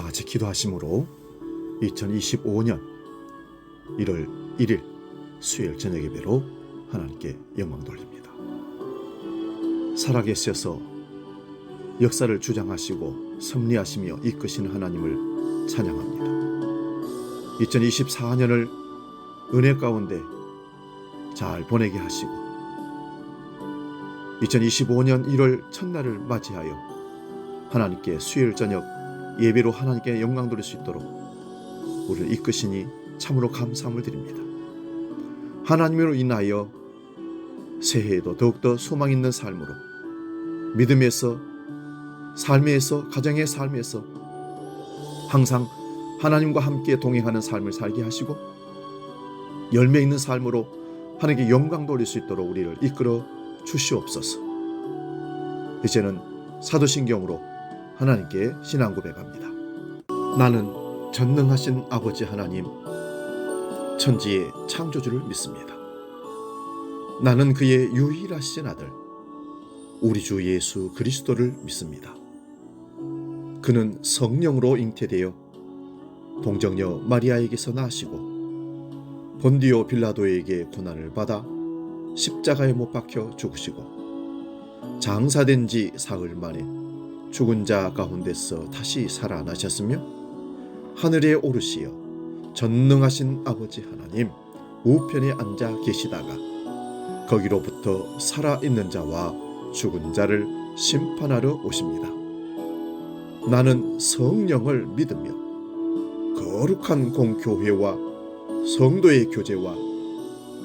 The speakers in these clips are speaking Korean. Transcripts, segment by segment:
같이 기도하심으로 2025년 1월 1일 수요일 저녁 예배로 하나님께 영광 돌립니다. 살아계셔서 역사를 주장하시고 섭리하시며 이끄시는 하나님을 찬양합니다. 2024년을 은혜 가운데 잘 보내게 하시고 2025년 1월 첫날을 맞이하여 하나님께 수요일 저녁 예배로 하나님께 영광 돌릴 수 있도록 우리를 이끄시니 참으로 감사함을 드립니다. 하나님으로 인하여 새해에도 더욱더 소망 있는 삶으로 믿음에서 삶에서 가정의 삶에서 항상 하나님과 함께 동행하는 삶을 살게 하시고 열매 있는 삶으로 하나님께 영광 돌릴 수 있도록 우리를 이끌어 주시옵소서. 이제는 사도신경으로 하나님께 신앙 고백합니다. 나는 전능하신 아버지 하나님 천지의 창조주를 믿습니다. 나는 그의 유일하신 아들 우리 주 예수 그리스도를 믿습니다. 그는 성령으로 잉태되어 동정녀 마리아에게서 나시고 본디오 빌라도에게 고난을 받아 십자가에 못 박혀 죽으시고 장사된 지 사흘 만에 죽은 자 가운데서 다시 살아나셨으며 하늘에 오르시어 전능하신 아버지 하나님 우편에 앉아 계시다가 거기로부터 살아있는 자와 죽은 자를 심판하러 오십니다. 나는 성령을 믿으며 거룩한 공교회와 성도의 교제와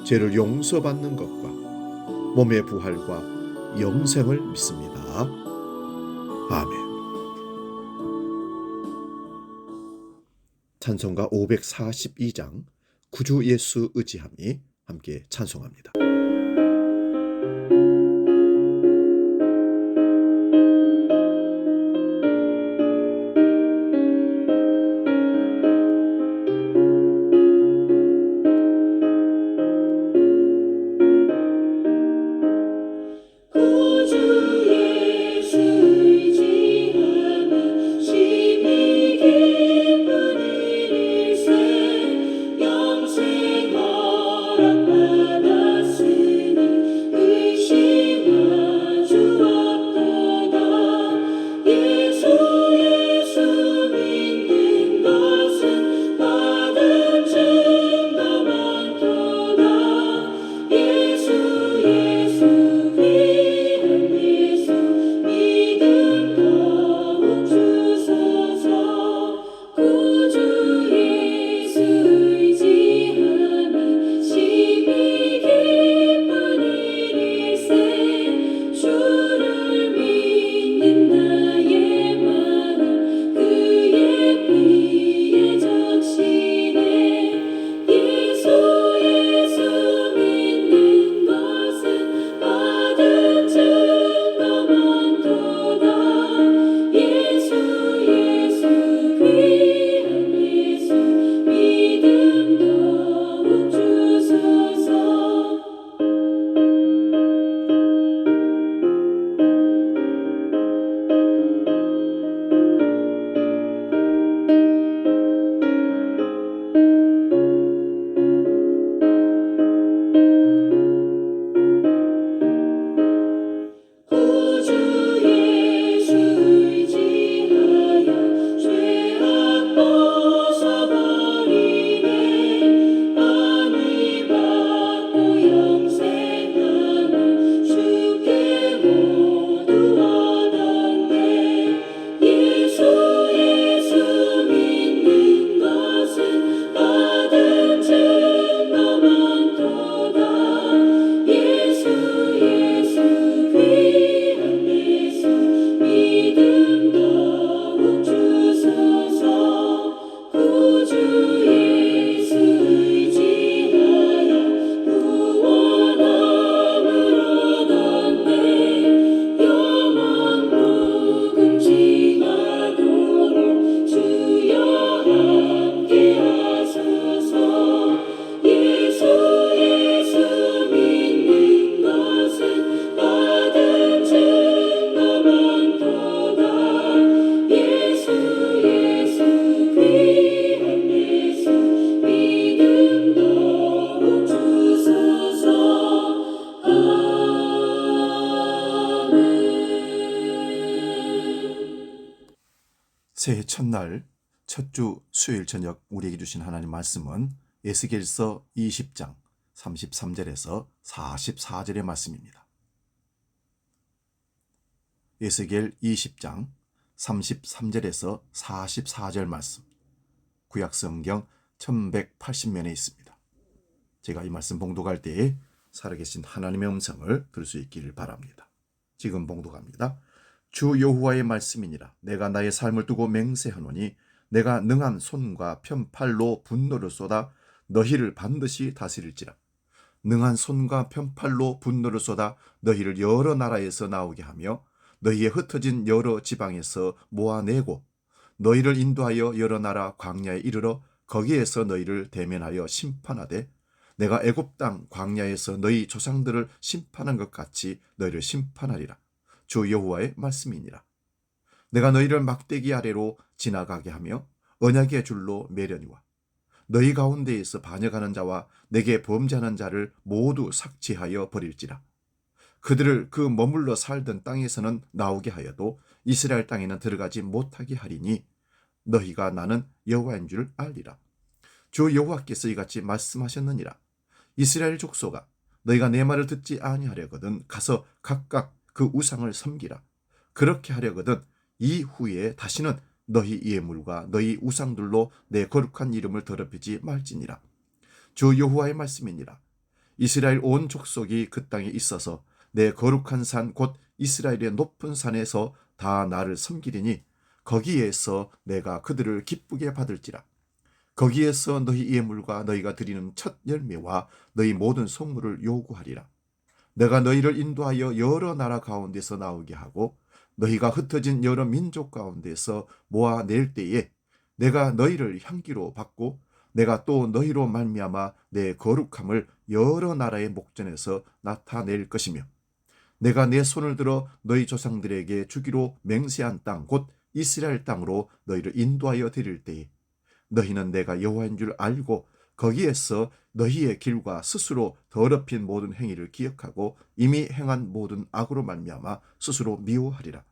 죄를 용서받는 것과 몸의 부활과 영생을 믿습니다. 아멘. 찬송가 542장 구주 예수 의지함이 함께 찬송합니다. 영생 허락받았소. 새해 첫날 첫 주 수요일 저녁 우리에게 주신 하나님 말씀은 에스겔서 20장 33절에서 44절의 말씀입니다. 에스겔 20장 33절에서 44절 말씀, 구약성경 1180면에 있습니다. 제가 이 말씀 봉독할 때에 살아계신 하나님의 음성을 들을 수 있기를 바랍니다. 지금 봉독합니다. 주 여호와의 말씀이니라. 내가 나의 삶을 두고 맹세하노니 내가 능한 손과 편팔로 분노를 쏟아 너희를 반드시 다스릴지라. 능한 손과 편팔로 분노를 쏟아 너희를 여러 나라에서 나오게 하며 너희의 흩어진 여러 지방에서 모아내고 너희를 인도하여 여러 나라 광야에 이르러 거기에서 너희를 대면하여 심판하되 내가 애굽 땅 광야에서 너희 조상들을 심판한 것 같이 너희를 심판하리라. 주 여호와의 말씀이니라. 내가 너희를 막대기 아래로 지나가게 하며 언약의 줄로 매려니와 너희 가운데에서 반역하는 자와 내게 범죄하는 자를 모두 삭제하여 버릴지라. 그들을 그 머물러 살던 땅에서는 나오게 하여도 이스라엘 땅에는 들어가지 못하게 하리니 너희가 나는 여호와인 줄 알리라. 주 여호와께서 이같이 말씀하셨느니라. 이스라엘 족속아, 너희가 내 말을 듣지 아니하려거든 가서 각각 그 우상을 섬기라. 그렇게 하려거든 이후에 다시는 너희 예물과 너희 우상들로 내 거룩한 이름을 더럽히지 말지니라. 주 여호와의 말씀이니라. 이스라엘 온 족속이 그 땅에 있어서 내 거룩한 산 곧 이스라엘의 높은 산에서 다 나를 섬기리니 거기에서 내가 그들을 기쁘게 받을지라. 거기에서 너희 예물과 너희가 드리는 첫 열매와 너희 모든 성물을 요구하리라. 내가 너희를 인도하여 여러 나라 가운데서 나오게 하고 너희가 흩어진 여러 민족 가운데서 모아낼 때에 내가 너희를 향기로 받고 내가 또 너희로 말미암아 내 거룩함을 여러 나라의 목전에서 나타낼 것이며 내가 내 손을 들어 너희 조상들에게 주기로 맹세한 땅 곧 이스라엘 땅으로 너희를 인도하여 드릴 때에 너희는 내가 여호와인 줄 알고 거기에서 너희의 길과 스스로 더럽힌 모든 행위를 기억하고 이미 행한 모든 악으로 말미암아 스스로 미워하리라.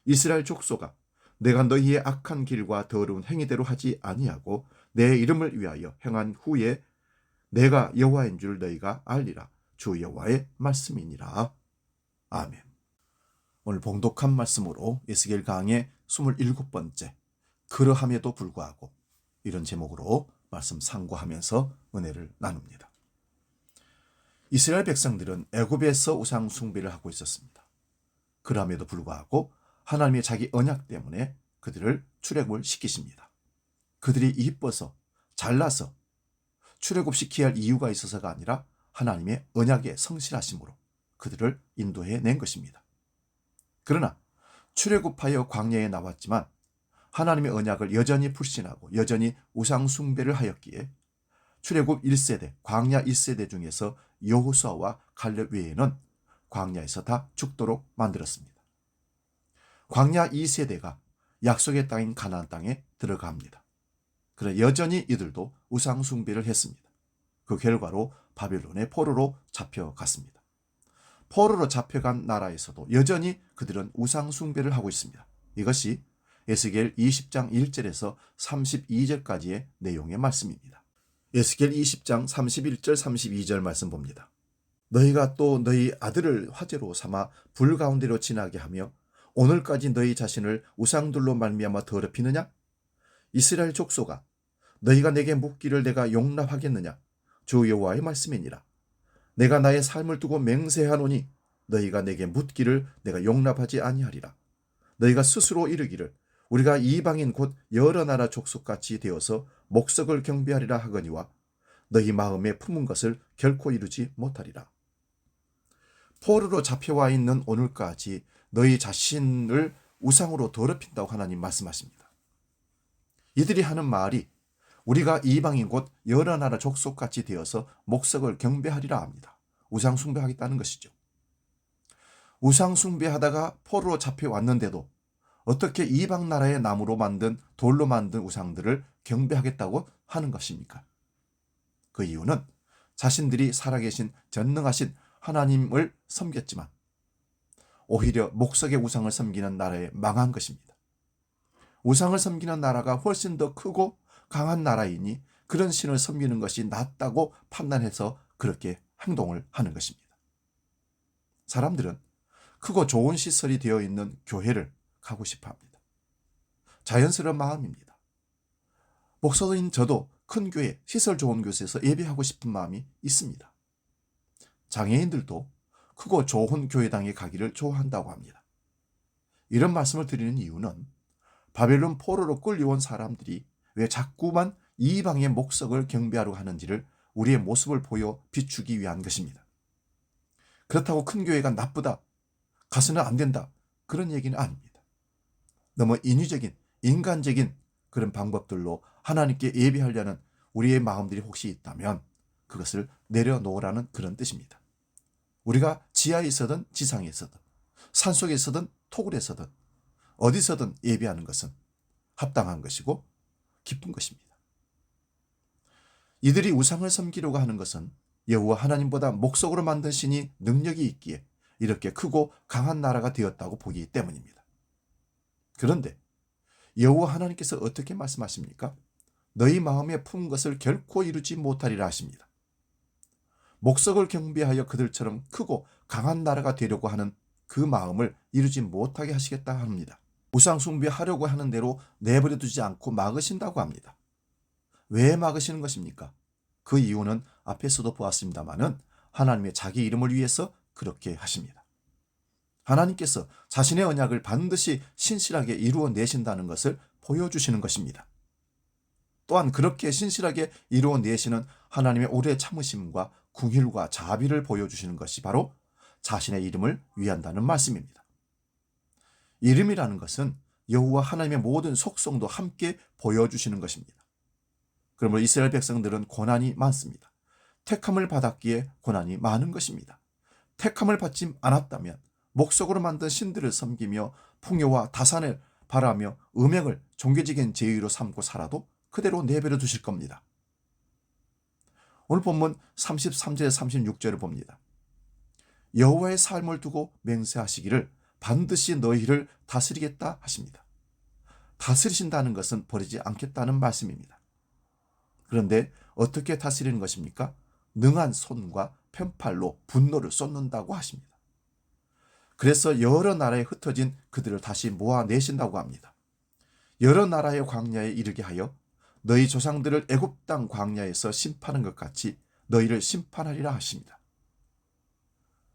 이스라엘 족속아, 내가 너희의 악한 길과 더러운 행위대로 하지 아니하고 내 이름을 위하여 행한 후에 내가 여호와인 줄 너희가 알리라. 주 여호와의 말씀이니라. 아멘. 오늘 봉독한 말씀으로 에스겔 강의 27번째, 그러함에도 불구하고, 이런 제목으로 말씀 상고하면서 은혜를 나눕니다. 이스라엘 백성들은 애굽에서 우상 숭배를 하고 있었습니다. 그럼에도 불구하고 하나님의 자기 언약 때문에 그들을 출애굽을 시키십니다. 그들이 이뻐서 잘나서 출애굽시켜야 할 이유가 있어서가 아니라 하나님의 언약에 성실하심으로 그들을 인도해 낸 것입니다. 그러나 출애굽하여 광야에 나왔지만 하나님의 언약을 여전히 불신하고 여전히 우상 숭배를 하였기에 출애굽 1세대, 광야 1세대 중에서 여호수아와 갈렙 외에는 광야에서 다 죽도록 만들었습니다. 광야 2세대가 약속의 땅인 가나안 땅에 들어갑니다. 그러나 여전히 이들도 우상 숭배를 했습니다. 그 결과로 바벨론의 포로로 잡혀갔습니다. 포로로 잡혀간 나라에서도 여전히 그들은 우상 숭배를 하고 있습니다. 이것이 에스겔 20장 1절에서 32절까지의 내용의 말씀입니다. 에스겔 20장 31절 32절 말씀 봅니다. 너희가 또 너희 아들을 화제로 삼아 불 가운데로 지나게 하며 오늘까지 너희 자신을 우상들로 말미암아 더럽히느냐? 이스라엘 족속아, 너희가 내게 묻기를 내가 용납하겠느냐? 주 여호와의 말씀이니라. 내가 나의 삶을 두고 맹세하노니 너희가 내게 묻기를 내가 용납하지 아니하리라. 너희가 스스로 이르기를 우리가 이방인 곧 여러 나라 족속같이 되어서 목석을 경배하리라 하거니와 너희 마음에 품은 것을 결코 이루지 못하리라. 포로로 잡혀와 있는 오늘까지 너희 자신을 우상으로 더럽힌다고 하나님 말씀하십니다. 이들이 하는 말이 우리가 이방인 곧 여러 나라 족속같이 되어서 목석을 경배하리라 합니다. 우상 숭배하겠다는 것이죠. 우상 숭배하다가 포로로 잡혀왔는데도 어떻게 이방 나라의 나무로 만든 돌로 만든 우상들을 경배하겠다고 하는 것입니까? 그 이유는 자신들이 살아계신 전능하신 하나님을 섬겼지만 오히려 목석의 우상을 섬기는 나라에 망한 것입니다. 우상을 섬기는 나라가 훨씬 더 크고 강한 나라이니 그런 신을 섬기는 것이 낫다고 판단해서 그렇게 행동을 하는 것입니다. 사람들은 크고 좋은 시설이 되어 있는 교회를 가고 싶어 합니다. 자연스러운 마음입니다. 목사인 저도 큰 교회, 시설 좋은 곳에서 예배하고 싶은 마음이 있습니다. 장애인들도 크고 좋은 교회당에 가기를 좋아한다고 합니다. 이런 말씀을 드리는 이유는 바벨론 포로로 끌려온 사람들이 왜 자꾸만 이방의 목석을 경배하려고 하는지를 우리의 모습을 보여 비추기 위한 것입니다. 그렇다고 큰 교회가 나쁘다, 가서는 안 된다, 그런 얘기는 아닙니다. 너무 인위적인, 인간적인 그런 방법들로 하나님께 예배하려는 우리의 마음들이 혹시 있다면 그것을 내려놓으라는 그런 뜻입니다. 우리가 지하에 있어든 지상에 있어든 산속에 있어든 토굴에 있어든 어디서든 예배하는 것은 합당한 것이고 기쁜 것입니다. 이들이 우상을 섬기려고 하는 것은 여호와 하나님보다 목석으로 만든 신이 능력이 있기에 이렇게 크고 강한 나라가 되었다고 보기 때문입니다. 그런데 여호와 하나님께서 어떻게 말씀하십니까? 너희 마음에 품은 것을 결코 이루지 못하리라 하십니다. 목석을 경배하여 그들처럼 크고 강한 나라가 되려고 하는 그 마음을 이루지 못하게 하시겠다 합니다. 우상 숭배하려고 하는 대로 내버려 두지 않고 막으신다고 합니다. 왜 막으시는 것입니까? 그 이유는 앞에서도 보았습니다마는 하나님의 자기 이름을 위해서 그렇게 하십니다. 하나님께서 자신의 언약을 반드시 신실하게 이루어내신다는 것을 보여주시는 것입니다. 또한 그렇게 신실하게 이루어내시는 하나님의 오래 참으심과 궁휼과 자비를 보여주시는 것이 바로 자신의 이름을 위한다는 말씀입니다. 이름이라는 것은 여호와 하나님의 모든 속성도 함께 보여주시는 것입니다. 그러므로 이스라엘 백성들은 고난이 많습니다. 택함을 받았기에 고난이 많은 것입니다. 택함을 받지 않았다면 목석으로 만든 신들을 섬기며 풍요와 다산을 바라며 음행을 종교적인 제의로 삼고 살아도 그대로 내버려 두실 겁니다. 오늘 본문 33절 36절을 봅니다. 여호와의 삶을 두고 맹세하시기를 반드시 너희를 다스리겠다 하십니다. 다스리신다는 것은 버리지 않겠다는 말씀입니다. 그런데 어떻게 다스리는 것입니까? 능한 손과 편팔로 분노를 쏟는다고 하십니다. 그래서 여러 나라에 흩어진 그들을 다시 모아내신다고 합니다. 여러 나라의 광야에 이르게 하여 너희 조상들을 애굽 땅 광야에서 심판한 것 같이 너희를 심판하리라 하십니다.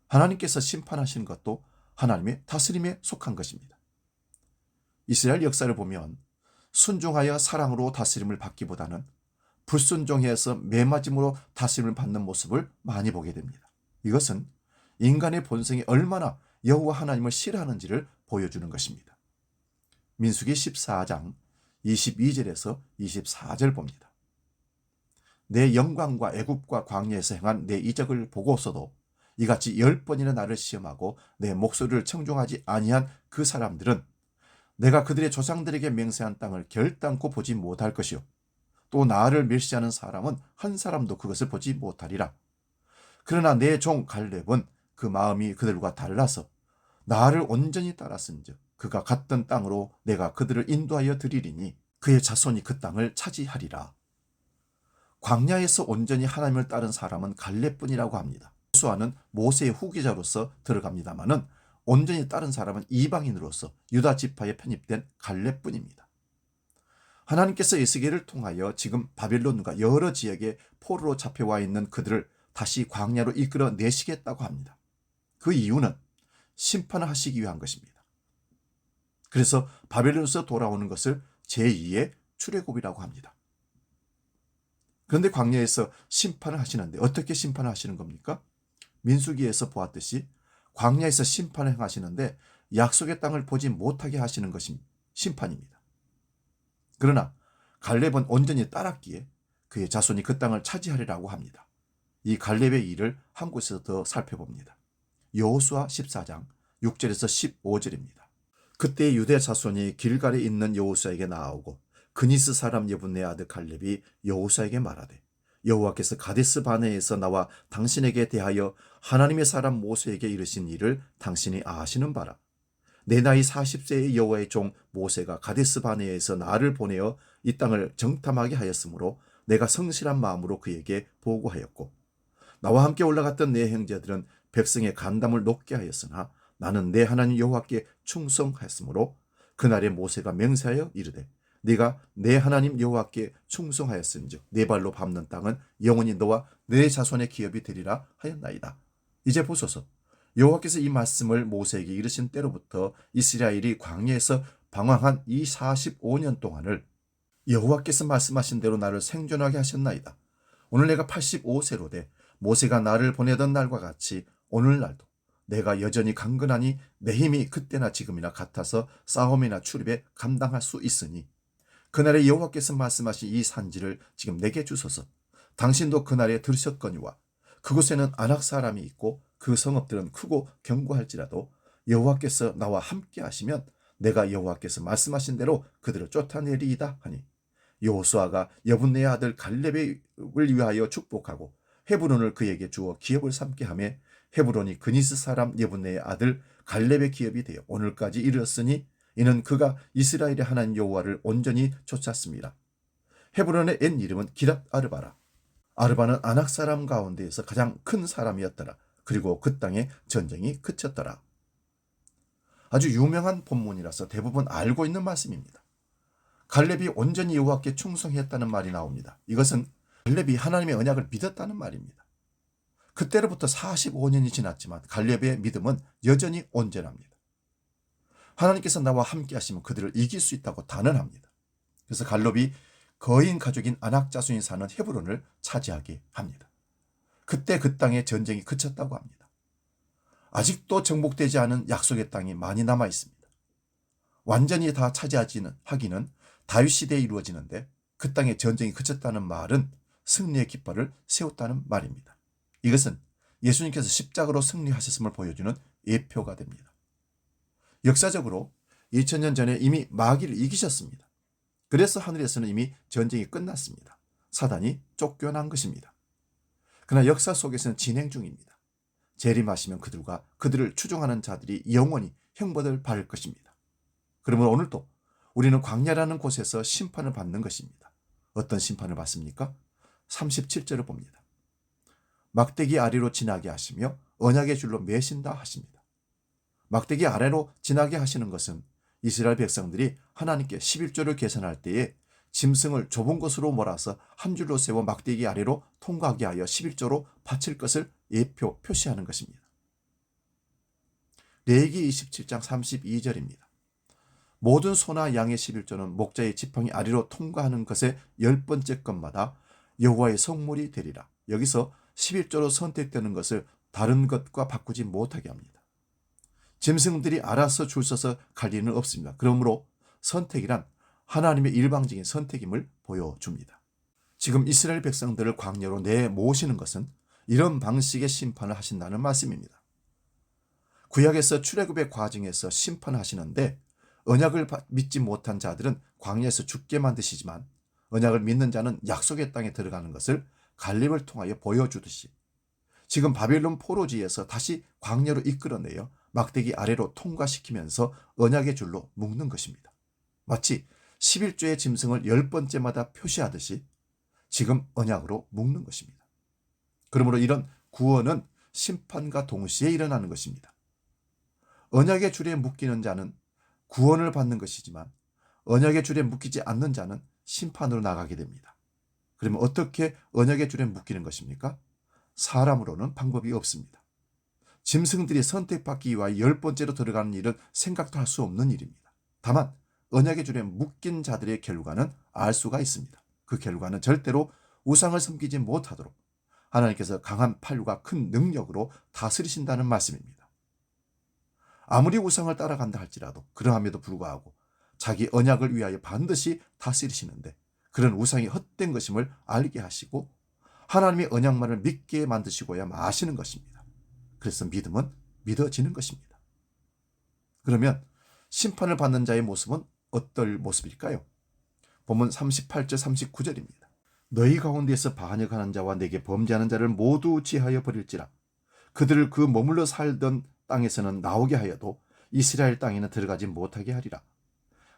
하나님께서 심판하시는 것도 하나님의 다스림에 속한 것입니다. 이스라엘 역사를 보면 순종하여 사랑으로 다스림을 받기보다는 불순종해서 매맞음으로 다스림을 받는 모습을 많이 보게 됩니다. 이것은 인간의 본성이 얼마나 여호와 하나님을 싫어하는지를 보여주는 것입니다. 민수기 14장 22절에서 24절 봅니다. 내 영광과 애굽과 광야에서 행한 내 이적을 보고서도 이같이 10번이나 나를 시험하고 내 목소리를 청종하지 아니한 그 사람들은 내가 그들의 조상들에게 맹세한 땅을 결단코 보지 못할 것이요 또 나를 멸시하는 사람은 한 사람도 그것을 보지 못하리라. 그러나 내 종 갈렙은 그 마음이 그들과 달라서 나를 온전히 따랐은즉 그가 갔던 땅으로 내가 그들을 인도하여 드리리니 그의 자손이 그 땅을 차지하리라. 광야에서 온전히 하나님을 따른 사람은 갈렙뿐이라고 합니다. 여호수아는 모세의 후계자로서 들어갑니다마는 온전히 따른 사람은 이방인으로서 유다 지파에 편입된 갈렙뿐입니다. 하나님께서 에스겔을 통하여 지금 바벨론과 여러 지역에 포로로 잡혀와 있는 그들을 다시 광야로 이끌어 내시겠다고 합니다. 그 이유는 심판을 하시기 위한 것입니다. 그래서 바벨론에서 돌아오는 것을 제2의 출애굽이라고 합니다. 그런데 광야에서 심판을 하시는데 어떻게 심판을 하시는 겁니까? 민수기에서 보았듯이 광야에서 심판을 행하시는데 약속의 땅을 보지 못하게 하시는 것이 심판입니다. 그러나 갈렙은 온전히 따랐기에 그의 자손이 그 땅을 차지하리라고 합니다. 이 갈렙의 일을 한 곳에서 더 살펴봅니다. 여호수아 14장 6절에서 15절입니다. 그때 유대 자손이 길갈에 있는 여호수아에게 나아오고 그니스 사람 여분네 아들 갈렙이 여호수아에게 말하되 여호와께서 가데스 바네에서 나와 당신에게 대하여 하나님의 사람 모세에게 이르신 일을 당신이 아시는 바라. 내 나이 40세의 여호와의 종 모세가 가데스 바네아에서 나를 보내어 이 땅을 정탐하게 하였으므로 내가 성실한 마음으로 그에게 보고하였고 나와 함께 올라갔던 내 형제들은 백성의 간담을 높게 하였으나 나는 내 하나님 여호와께 충성하였으므로 그날에 모세가 맹세하여 이르되 네가 내 하나님 여호와께 충성하였은즉 네 발로 밟는 땅은 영원히 너와 내 자손의 기업이 되리라 하였나이다. 이제 보소서, 여호와께서 이 말씀을 모세에게 이르신 때로부터 이스라엘이 광야에서 방황한 이 45년 동안을 여호와께서 말씀하신 대로 나를 생존하게 하셨나이다. 오늘 내가 85세로 돼 모세가 나를 보내던 날과 같이 오늘날도 내가 여전히 강건하니 내 힘이 그때나 지금이나 같아서 싸움이나 출입에 감당할 수 있으니 그날에 여호와께서 말씀하신 이 산지를 지금 내게 주소서. 당신도 그날에 들으셨거니와 그곳에는 아낙 사람이 있고 그 성읍들은 크고 견고할지라도 여호와께서 나와 함께 하시면 내가 여호와께서 말씀하신 대로 그들을 쫓아내리이다 하니 여호수아가 여분네의 아들 갈렙을 위하여 축복하고 헤브론을 그에게 주어 기업을 삼게 하며 헤브론이 그니스 사람 여분네의 아들 갈렙의 기업이 되어 오늘까지 이르렀으니 이는 그가 이스라엘의 하나님 여호와를 온전히 쫓았습니다. 헤브론의 옛 이름은 기럇 아르바라. 아르바는 아낙 사람 가운데에서 가장 큰 사람이었더라. 그리고 그 땅에 전쟁이 그쳤더라. 아주 유명한 본문이라서 대부분 알고 있는 말씀입니다. 갈렙이 온전히 여호와께 충성했다는 말이 나옵니다. 이것은 갈렙이 하나님의 언약을 믿었다는 말입니다. 그때로부터 45년이 지났지만 갈렙의 믿음은 여전히 온전합니다. 하나님께서 나와 함께 하시면 그들을 이길 수 있다고 단언합니다. 그래서 갈렙이 거인 가족인 아낙 자손이 사는 헤브론을 차지하게 합니다. 그때 그 땅에 전쟁이 그쳤다고 합니다. 아직도 정복되지 않은 약속의 땅이 많이 남아 있습니다. 완전히 다 하기는 다윗 시대에 이루어지는데 그 땅에 전쟁이 그쳤다는 말은 승리의 깃발을 세웠다는 말입니다. 이것은 예수님께서 십자가로 승리하셨음을 보여주는 예표가 됩니다. 역사적으로 2000년 전에 이미 마귀를 이기셨습니다. 그래서 하늘에서는 이미 전쟁이 끝났습니다. 사단이 쫓겨난 것입니다. 그러나 역사 속에서는 진행 중입니다. 재림하시면 그들을 추종하는 자들이 영원히 형벌을 받을 것입니다. 그러므로 오늘도 우리는 광야라는 곳에서 심판을 받는 것입니다. 어떤 심판을 받습니까? 37절을 봅니다. 막대기 아래로 지나게 하시며 언약의 줄로 매신다 하십니다. 막대기 아래로 지나게 하시는 것은 이스라엘 백성들이 하나님께 11조를 계산할 때에 짐승을 좁은 곳으로 몰아서 한 줄로 세워 막대기 아래로 통과하게 하여 11조로 바칠 것을 표시하는 것입니다. 레위기 27장 32절입니다. 모든 소나 양의 11조는 목자의 지팡이 아래로 통과하는 것의 10번째 것마다 여호와의 성물이 되리라. 여기서 11조로 선택되는 것을 다른 것과 바꾸지 못하게 합니다. 짐승들이 알아서 줄 서서 갈 리는 없습니다. 그러므로 선택이란 하나님의 일방적인 선택임을 보여줍니다. 지금 이스라엘 백성들을 광야로 내모시는 것은 이런 방식의 심판을 하신다는 말씀입니다. 구약에서 출애굽의 과정에서 심판하시는데 언약을 믿지 못한 자들은 광야에서 죽게 만드시지만 언약을 믿는 자는 약속의 땅에 들어가는 것을 갈렙을 통하여 보여주듯이 지금 바벨론 포로지에서 다시 광야로 이끌어내어 막대기 아래로 통과시키면서 언약의 줄로 묶는 것입니다. 마치 11조의 짐승을 10번째마다 표시하듯이 지금 언약으로 묶는 것입니다. 그러므로 이런 구원은 심판과 동시에 일어나는 것입니다. 언약의 줄에 묶이는 자는 구원을 받는 것이지만 언약의 줄에 묶이지 않는 자는 심판으로 나가게 됩니다. 그러면 어떻게 언약의 줄에 묶이는 것입니까? 사람으로는 방법이 없습니다. 짐승들이 선택받기 위하여 10번째로 들어가는 일은 생각도 할 수 없는 일입니다. 다만 언약의 줄에 묶인 자들의 결과는 알 수가 있습니다. 그 결과는 절대로 우상을 섬기지 못하도록 하나님께서 강한 팔과 큰 능력으로 다스리신다는 말씀입니다. 아무리 우상을 따라간다 할지라도 그러함에도 불구하고 자기 언약을 위하여 반드시 다스리시는데 그런 우상이 헛된 것임을 알게 하시고 하나님의 언약만을 믿게 만드시고야 마시는 것입니다. 그래서 믿음은 믿어지는 것입니다. 그러면 심판을 받는 자의 모습은 어떨 모습일까요? 본문 38절 39절입니다. 너희 가운데에서 반역하는 자와 내게 범죄하는 자를 모두 제하여 버릴지라. 그들을 그 머물러 살던 땅에서는 나오게 하여도 이스라엘 땅에는 들어가지 못하게 하리라.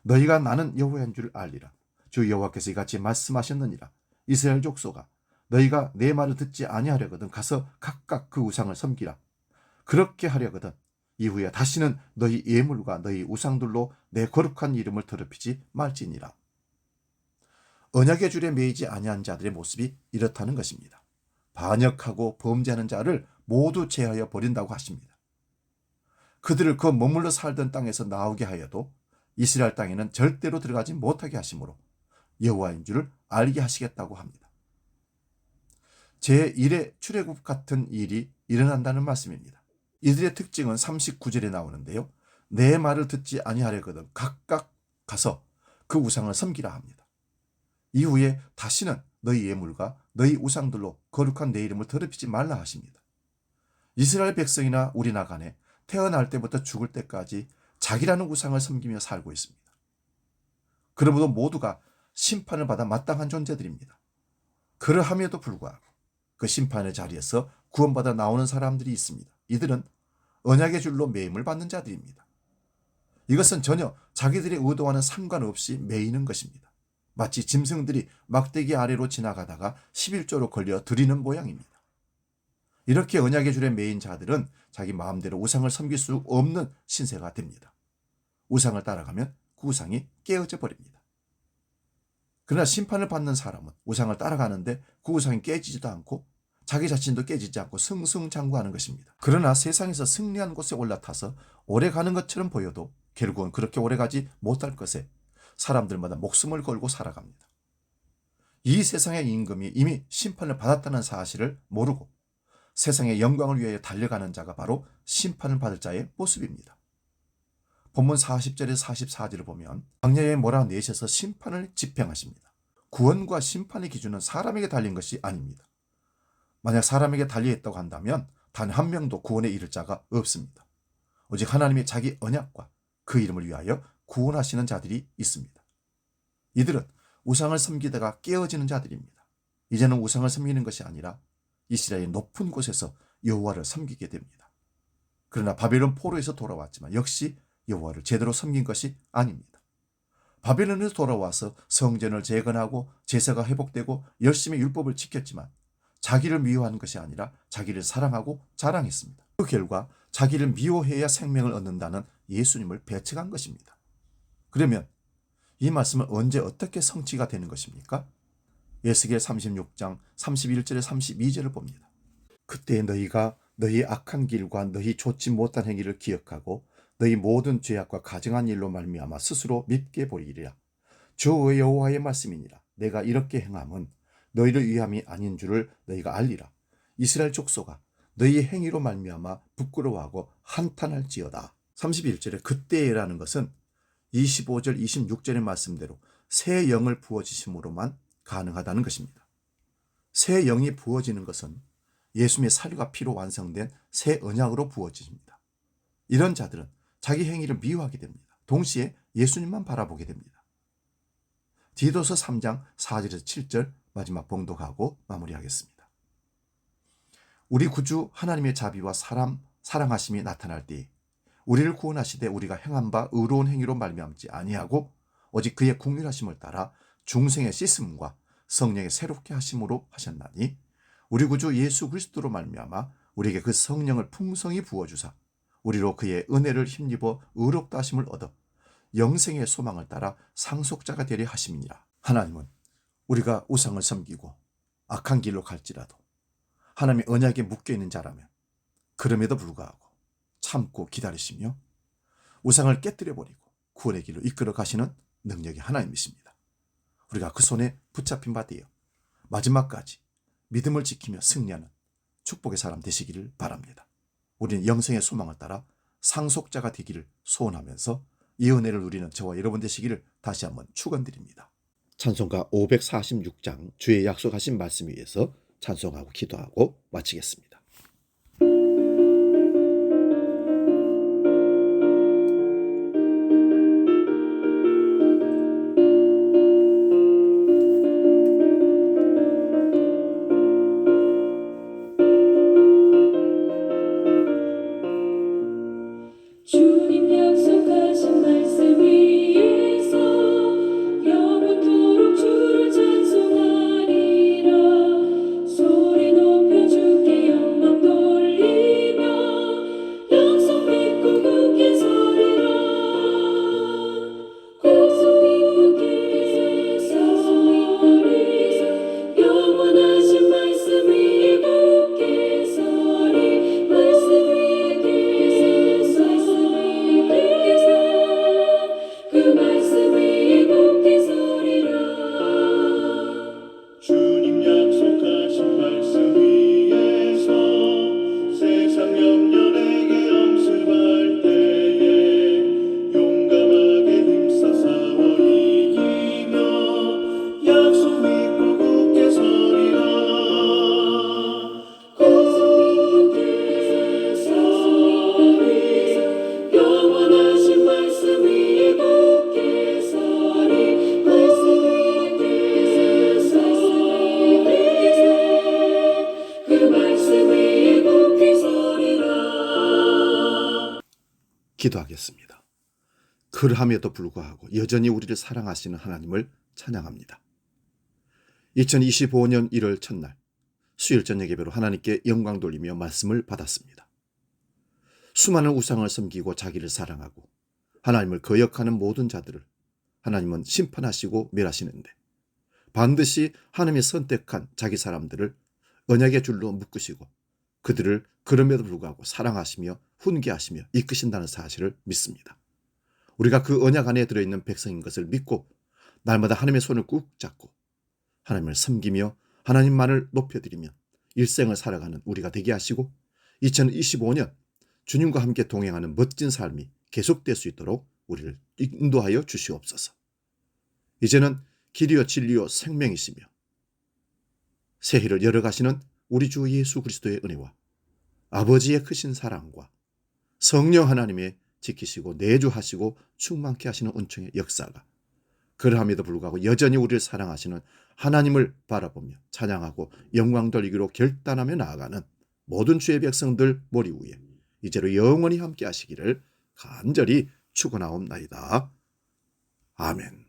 너희가 나는 여호와인 줄 알리라. 주 여호와께서 이같이 말씀하셨느니라. 이스라엘 족속아, 너희가 내 말을 듣지 아니하려거든 가서 각각 그 우상을 섬기라. 그렇게 하려거든 이후에 다시는 너희 예물과 너희 우상들로 내 거룩한 이름을 더럽히지 말지니라. 언약의 줄에 매이지 아니한 자들의 모습이 이렇다는 것입니다. 반역하고 범죄하는 자를 모두 제하여 버린다고 하십니다. 그들을 그 머물러 살던 땅에서 나오게 하여도 이스라엘 땅에는 절대로 들어가지 못하게 하심으로 여호와인 줄을 알게 하시겠다고 합니다. 제1의 출애굽 같은 일이 일어난다는 말씀입니다. 이들의 특징은 39절에 나오는데요. 내 말을 듣지 아니하려거든 각각 가서 그 우상을 섬기라 합니다. 이후에 다시는 너희 예물과 너희 우상들로 거룩한 내 이름을 더럽히지 말라 하십니다. 이스라엘 백성이나 우리나 간에 태어날 때부터 죽을 때까지 자기라는 우상을 섬기며 살고 있습니다. 그러므로 모두가 심판을 받아 마땅한 존재들입니다. 그러함에도 불구하고 그 심판의 자리에서 구원받아 나오는 사람들이 있습니다. 이들은 언약의 줄로 매임을 받는 자들입니다. 이것은 전혀 자기들의 의도와는 상관없이 매이는 것입니다. 마치 짐승들이 막대기 아래로 지나가다가 11조로 걸려 들이는 모양입니다. 이렇게 언약의 줄에 매인 자들은 자기 마음대로 우상을 섬길 수 없는 신세가 됩니다. 우상을 따라가면 그 우상이 깨어져 버립니다. 그러나 심판을 받는 사람은 우상을 따라가는데 그 우상이 깨지지도 않고 자기 자신도 깨지지 않고 승승장구하는 것입니다. 그러나 세상에서 승리한 곳에 올라타서 오래 가는 것처럼 보여도 결국은 그렇게 오래 가지 못할 것에 사람들마다 목숨을 걸고 살아갑니다. 이 세상의 임금이 이미 심판을 받았다는 사실을 모르고 세상의 영광을 위하여 달려가는 자가 바로 심판을 받을 자의 모습입니다. 본문 40절에서 44절을 보면 광야에 몰아내셔서 심판을 집행하십니다. 구원과 심판의 기준은 사람에게 달린 것이 아닙니다. 만약 사람에게 달려있다고 한다면 단 한 명도 구원에 이를 자가 없습니다. 오직 하나님의 자기 언약과 그 이름을 위하여 구원하시는 자들이 있습니다. 이들은 우상을 섬기다가 깨어지는 자들입니다. 이제는 우상을 섬기는 것이 아니라 이스라엘 높은 곳에서 여호와를 섬기게 됩니다. 그러나 바벨론 포로에서 돌아왔지만 역시 여호와를 제대로 섬긴 것이 아닙니다. 바벨론에서 돌아와서 성전을 재건하고 제사가 회복되고 열심히 율법을 지켰지만 자기를 미워하는 것이 아니라 자기를 사랑하고 자랑했습니다. 그 결과 자기를 미워해야 생명을 얻는다는 예수님을 배척한 것입니다. 그러면 이 말씀은 언제 어떻게 성취가 되는 것입니까? 에스겔 36장 31절에 32절을 봅니다. 그때 너희가 너희 악한 길과 너희 좋지 못한 행위를 기억하고 너희 모든 죄악과 가증한 일로 말미암아 스스로 밉게 보이리라. 주 여호와의 말씀이니라. 내가 이렇게 행함은 너희를 위함이 아닌 줄을 너희가 알리라. 이스라엘 족속아, 너희 행위로 말미암아 부끄러워하고 한탄할지어다. 31절에 그때라는 것은 25절 26절의 말씀대로 새 영을 부어주심으로만 가능하다는 것입니다. 새 영이 부어지는 것은 예수님의 살과 피로 완성된 새 언약으로 부어집니다. 이런 자들은 자기 행위를 미워하게 됩니다. 동시에 예수님만 바라보게 됩니다. 디도서 3장 4절에서 7절 마지막 봉독하고 마무리하겠습니다. 우리 구주 하나님의 자비와 사랑하심이 나타날 때에 우리를 구원하시되 우리가 행한 바 의로운 행위로 말미암지 아니하고 오직 그의 긍휼하심을 따라 중생의 씻음과 성령의 새롭게 하심으로 하셨나니 우리 구주 예수 그리스도로 말미암아 우리에게 그 성령을 풍성히 부어주사 우리로 그의 은혜를 힘입어 의롭다 하심을 얻어 영생의 소망을 따라 상속자가 되려 하심이니라. 하나님은 우리가 우상을 섬기고 악한 길로 갈지라도 하나님의 언약에 묶여있는 자라면 그럼에도 불구하고 참고 기다리시며 우상을 깨뜨려버리고 구원의 길로 이끌어 가시는 능력이 하나님이십니다. 우리가 그 손에 붙잡힌 바 되어 마지막까지 믿음을 지키며 승리하는 축복의 사람 되시기를 바랍니다. 우리는 영생의 소망을 따라 상속자가 되기를 소원하면서 이 은혜를 누리는 저와 여러분 되시기를 다시 한번 축원드립니다. 찬송가 546장 주의 약속하신 말씀 위에서 찬송하고 기도하고 마치겠습니다. 주님 기도하겠습니다. 그러함에도 불구하고 여전히 우리를 사랑하시는 하나님을 찬양합니다. 2025년 1월 첫날 수요일 저녁 예배로 하나님께 영광 돌리며 말씀을 받았습니다. 수많은 우상을 섬기고 자기를 사랑하고 하나님을 거역하는 모든 자들을 하나님은 심판하시고 멸하시는데 반드시 하나님이 선택한 자기 사람들을 언약의 줄로 묶으시고 그들을 그럼에도 불구하고 사랑하시며 훈계하시며 이끄신다는 사실을 믿습니다. 우리가 그 언약 안에 들어있는 백성인 것을 믿고 날마다 하나님의 손을 꾹 잡고 하나님을 섬기며 하나님만을 높여드리며 일생을 살아가는 우리가 되게 하시고 2025년 주님과 함께 동행하는 멋진 삶이 계속될 수 있도록 우리를 인도하여 주시옵소서. 이제는 길이요 진리요 생명이시며 새해를 열어가시는 우리 주 예수 그리스도의 은혜와 아버지의 크신 사랑과 성령 하나님의 지키시고 내주하시고 충만케 하시는 은총의 역사가 그러함에도 불구하고 여전히 우리를 사랑하시는 하나님을 바라보며 찬양하고 영광 돌리기로 결단하며 나아가는 모든 주의 백성들 머리 위에 이제로 영원히 함께 하시기를 간절히 축원하옵나이다. 아멘.